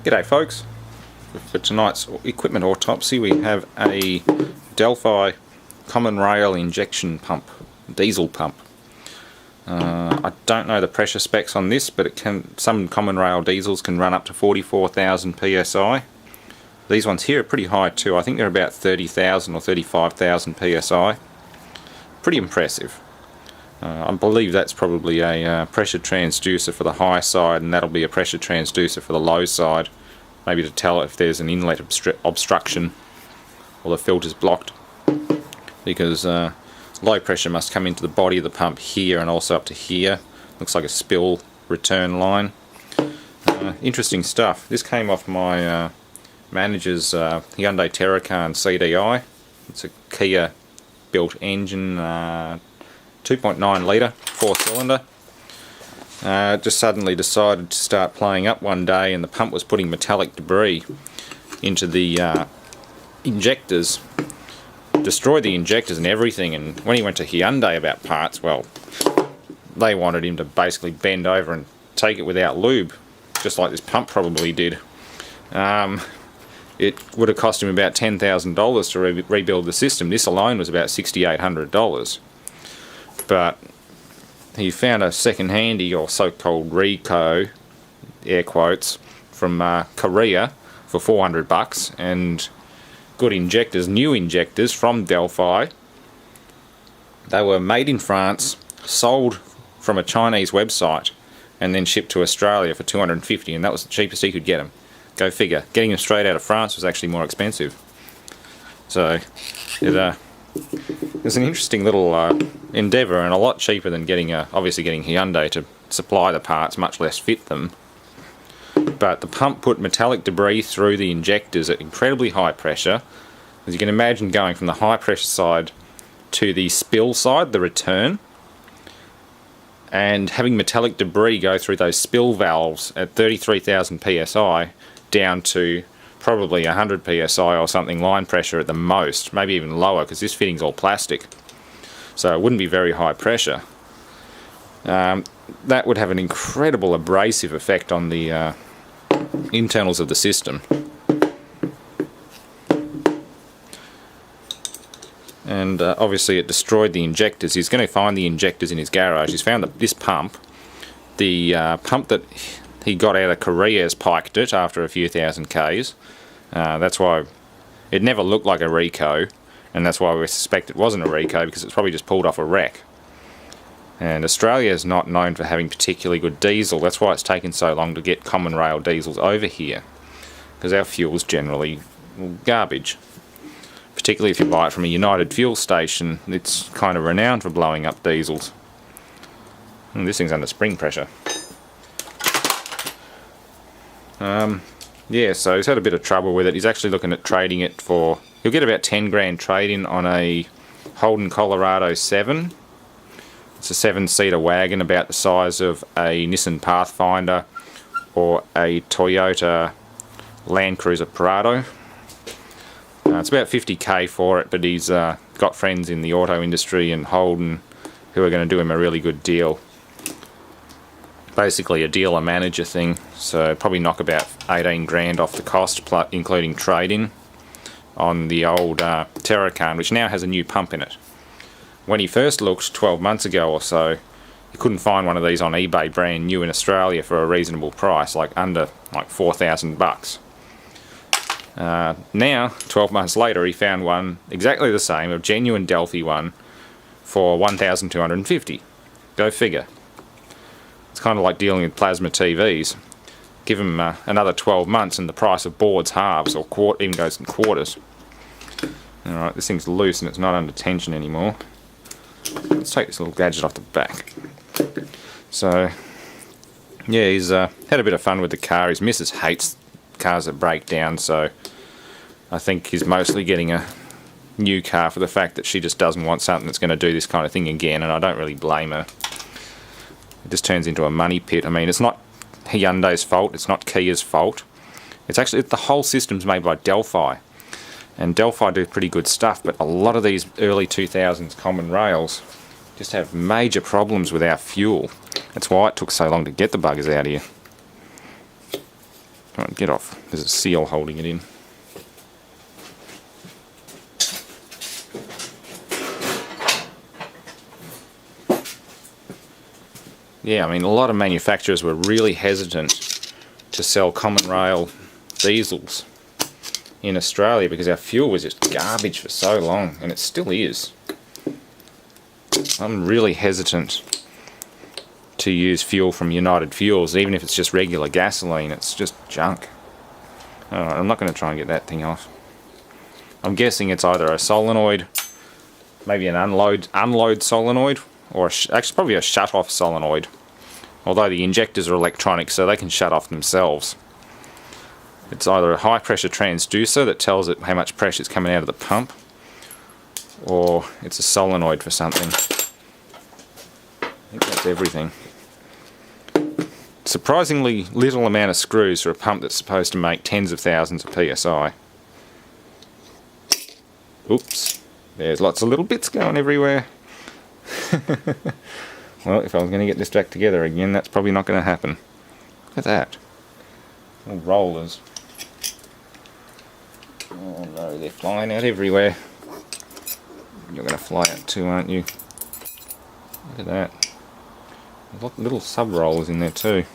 G'day folks. For tonight's equipment autopsy we have a Delphi commonrail injection pump, diesel pump. I don't know the pressure specs on this, but some commonrail diesels can run up to 44,000 psi. These ones here are pretty high too. I think they're about 30,000 or 35,000 psi. Pretty impressive. I believe that's probably a pressure transducer for the high side, and that'll be a pressure transducer for the low side, maybe to tell if there's an inlet obstruction or the filter's blocked, because low pressure must come into the body of the pump here and also up to here. Looks like a spill return line. Interesting stuff. This came off my manager's Hyundai Terracan CDI. It's a Kia built engine, 2.9 litre, 4-cylinder. Just suddenly decided to start playing up one day, and the pump was putting metallic debris into the injectors. Destroyed the injectors and everything, and when he went to Hyundai about parts, well, they wanted him to basically bend over and take it without lube, just like this pump probably did. It would have cost him about $10,000 to rebuild the system. This alone was about $6,800. But he found a second-handy, or so-called Rico, air quotes, from Korea for $400, and good injectors, new injectors from Delphi. They were made in France, sold from a Chinese website, and then shipped to Australia for $250, and that was the cheapest he could get them. Go figure. Getting them straight out of France was actually more expensive. So it was an interesting little endeavour, and a lot cheaper than obviously getting Hyundai to supply the parts, much less fit them. But the pump put metallic debris through the injectors at incredibly high pressure. As you can imagine, going from the high pressure side to the spill side, the return, and having metallic debris go through those spill valves at 33,000 psi down to probably 100 psi or something line pressure at the most, maybe even lower, because this fitting's all plastic, so it wouldn't be very high pressure. That would have an incredible abrasive effect on the internals of the system. And obviously it destroyed the injectors. He's going to find the injectors in his garage. He's found this pump. The pump that he got out of Korea has piked it after a few thousand Ks. That's why it never looked like a Rico, and that's why we suspect it wasn't a Rico, because it's probably just pulled off a wreck. And Australia is not known for having particularly good diesel. That's why it's taken so long to get common rail diesels over here, because our fuel's generally garbage. Particularly if you buy it from a United fuel station, it's kind of renowned for blowing up diesels. And this thing's under spring pressure. Yeah, so he's had a bit of trouble with it. He's actually looking at trading it for... He'll get about 10 grand trade-in on a Holden Colorado 7. It's a 7-seater wagon about the size of a Nissan Pathfinder or a Toyota Land Cruiser Prado. It's about 50k for it, but he's got friends in the auto industry and Holden who are going to do him a really good deal. Basically a dealer-manager thing, so probably knock about 18 grand off the cost, including trade-in, on the old Terracan, which now has a new pump in it. When he first looked 12 months ago or so, you couldn't find one of these on eBay brand new in Australia for a reasonable price, under 4,000 bucks. Now, 12 months later, he found one exactly the same, a genuine Delphi one, for 1,250. Go figure. It's kind of like dealing with plasma TVs. Give them another 12 months and the price of boards halves, or even goes in quarters. Alright, this thing's loose and it's not under tension anymore. Let's take this little gadget off the back. So, yeah, he's had a bit of fun with the car. His missus hates cars that break down, so I think he's mostly getting a new car for the fact that she just doesn't want something that's going to do this kind of thing again, and I don't really blame her. It just turns into a money pit. I mean, it's not Hyundai's fault, it's not Kia's fault. It's actually, the whole system's made by Delphi, and Delphi do pretty good stuff, but a lot of these early 2000s common rails just have major problems with our fuel. That's why it took so long to get the buggers out here. Come on, get off. There's a seal holding it in. Yeah, I mean, a lot of manufacturers were really hesitant to sell common rail diesels in Australia because our fuel was just garbage for so long, and it still is. I'm really hesitant to use fuel from United Fuels, even if it's just regular gasoline. It's just junk. Alright, I'm not going to try and get that thing off. I'm guessing it's either a solenoid, maybe an unload solenoid, or actually probably a shut-off solenoid. Although the injectors are electronic, so they can shut off themselves. It's either a high-pressure transducer that tells it how much pressure is coming out of the pump, or it's a solenoid for something. I think that's everything. Surprisingly little amount of screws for a pump that's supposed to make tens of thousands of psi. Oops, there's lots of little bits going everywhere. Well, if I was going to get this back together again, that's probably not going to happen. Look at that. Little rollers. Oh no, they're flying out everywhere. You're going to fly out too, aren't you? Look at that. There's little sub-rollers in there too.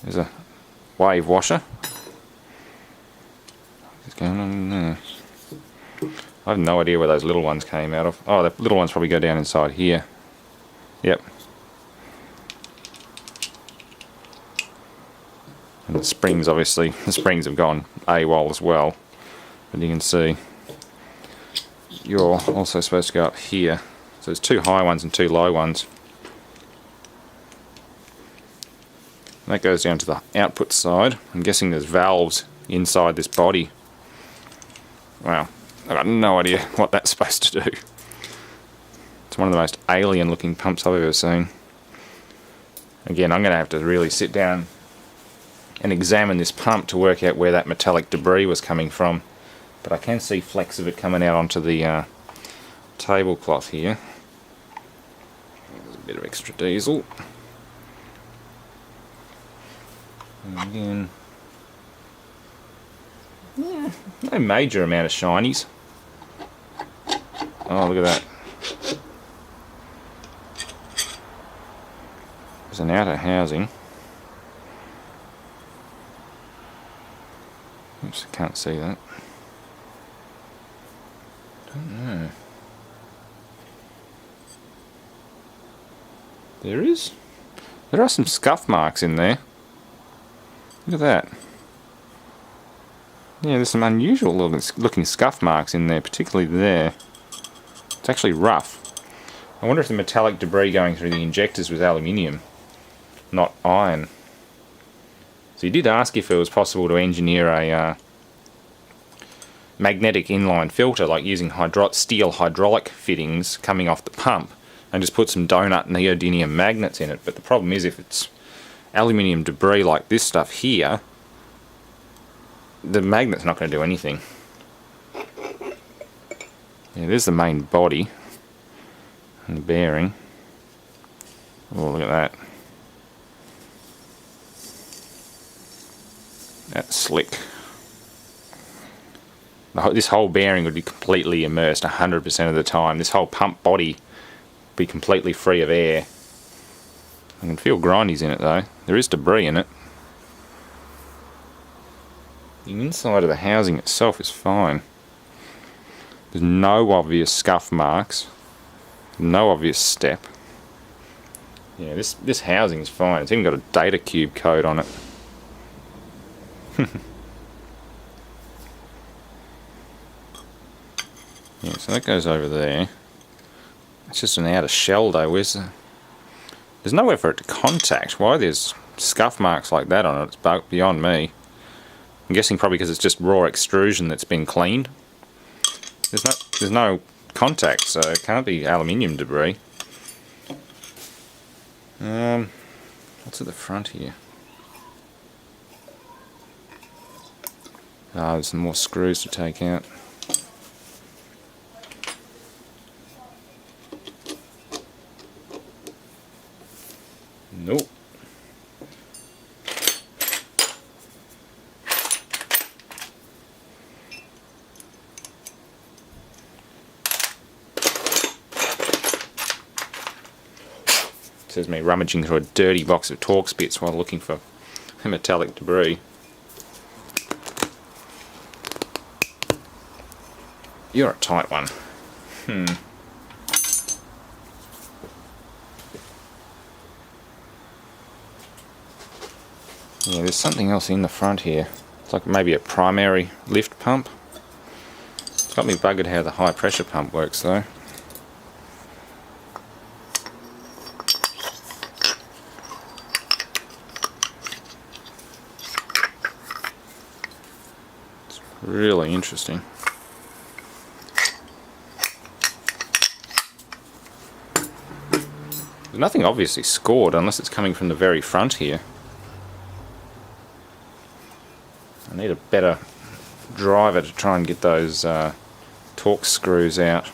There's a wave washer. What's going on in there? I have no idea where those little ones came out of. Oh, the little ones probably go down inside here. Yep. And the springs, obviously, the springs have gone AWOL as well. But you can see you're also supposed to go up here. So there's two high ones and two low ones. And that goes down to the output side. I'm guessing there's valves inside this body. Wow, I've got no idea what that's supposed to do. It's one of the most alien looking pumps I've ever seen. Again, I'm going to have to really sit down and examine this pump to work out where that metallic debris was coming from. But I can see flecks of it coming out onto the tablecloth here. There's a bit of extra diesel. And again, yeah, no major amount of shinies. Oh, look at that. There's an outer housing. Oops, I can't see that. Don't know. There is. There are some scuff marks in there. Look at that. Yeah, there's some unusual looking scuff marks in there, particularly there. It's actually rough. I wonder if the metallic debris going through the injectors was aluminium, not iron. So he did ask if it was possible to engineer a magnetic inline filter, like using steel hydraulic fittings coming off the pump, and just put some donut neodymium magnets in it. But the problem is, if it's aluminium debris like this stuff here, the magnet's not going to do anything. Yeah, there's the main body and the bearing. Oh, look at that. That's slick. This whole bearing would be completely immersed 100% of the time. This whole pump body would be completely free of air. I can feel grindies in it though. There is debris in it. The inside of the housing itself is fine. There's no obvious scuff marks. No obvious step. Yeah, this housing is fine. It's even got a data cube code on it. Yeah, so that goes over there. It's just an outer shell though. There's nowhere for it to contact. Why there's scuff marks like that on it, it's beyond me. I'm guessing probably because it's just raw extrusion that's been cleaned. There's no contact, so it can't be aluminium debris. What's at the front here? Ah, there's some more screws to take out. Nope. Says me rummaging through a dirty box of Torx bits while looking for metallic debris. You're a tight one. Yeah, there's something else in the front here. It's like maybe a primary lift pump. It's got me buggered how the high pressure pump works though. It's really interesting. There's nothing obviously scored unless it's coming from the very front here. I need a better driver to try and get those Torx screws out.